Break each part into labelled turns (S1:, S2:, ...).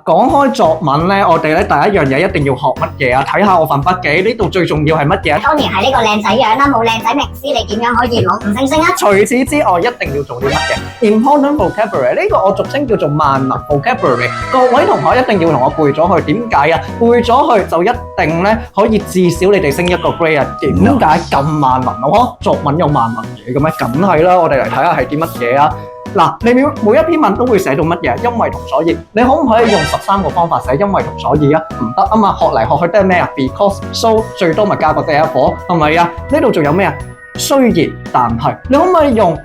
S1: 講開作文咧，我哋咧第一樣嘢一定要學乜嘢啊？睇下我份筆記，呢度最重要係乜嘢？
S2: 當然係呢個靚仔樣啦，冇靚仔明知你點樣可以攞5星星啊？
S1: 除此之外，一定要做啲乜嘢 ？Important vocabulary 呢個我俗稱叫做萬能 vocabulary。各位同學一定要同我背咗佢，點解啊？背咗佢就一定咧可以至少你哋升一個 grade 啊？點解咁萬能啊？作文有萬能嘢嘅咩？梗係啦，我哋嚟睇下係啲乜嘢啊！嗱，你每一篇文都會寫到乜嘢？因為同所以，你可唔可以用13個方法寫因為同所以啊？唔得啊嘛，學嚟學去都係咩啊 ？Because、so 最多咪加個 therefore，係咪啊？呢度仲有咩啊？雖然但係，你可唔可以用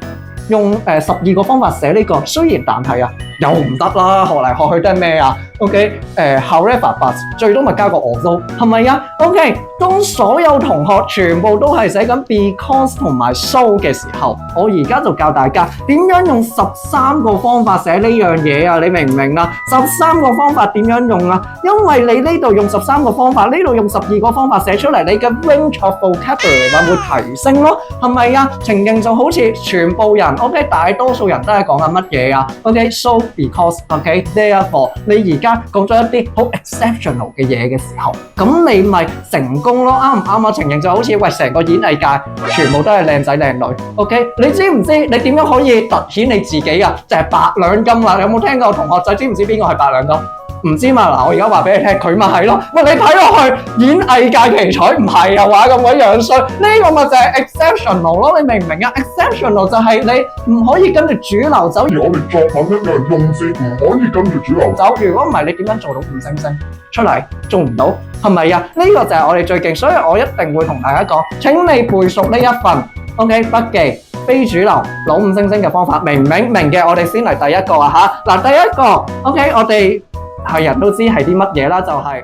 S1: 12個方法寫呢個？雖然但係啊，又唔得啦，學嚟學去都係咩啊？OK，however but 最多咪加個 although，係咪啊 ？OK，當所有同學全部都係寫緊 because 同埋 so 嘅時候，我而家就教大家點樣用13個方法寫呢樣嘢啊！你明唔明啊？13個方法點樣用啊？因為你呢度用13個方法，呢度用12個方法寫出嚟，你嘅 range of vocabulary 咪會提升咯，係咪啊？情形就好似全部人 OK， 大多數人都係講緊乜嘢啊 ？OK，so because OK，therefore，你而家講咗一啲好 exceptional 嘅嘢嘅時候，咁你咪成功咯，啱唔啱啊？情形就好似喂，成個演藝界全部都係靚仔靚女 ，OK？你知唔知你點樣可以凸顯你自己啊？就係八兩金啦！你有冇聽過同學仔知唔知邊個係八兩金？唔知嘛？嗱，我而家話俾你聽，佢咪係咯。喂，你睇落去演藝界奇才唔係啊話咁鬼樣衰，呢個咪就係 exceptional 咯。你明唔明啊 ？exceptional 就係你唔可以跟住主流走。
S3: 而我哋作文一樣用字唔可以跟住主流
S1: 走。如果唔係，你點樣做到5星星出嚟？做唔到，係咪啊？呢個就係我哋最勁，所以我一定會同大家講，請你背熟呢一份 OK 筆記。非主流攞5星星嘅方法，明唔明？明嘅，我哋先嚟第一個啊嚇。嗱，第一個 OK，我哋係人都知係啲乜嘢啦，就係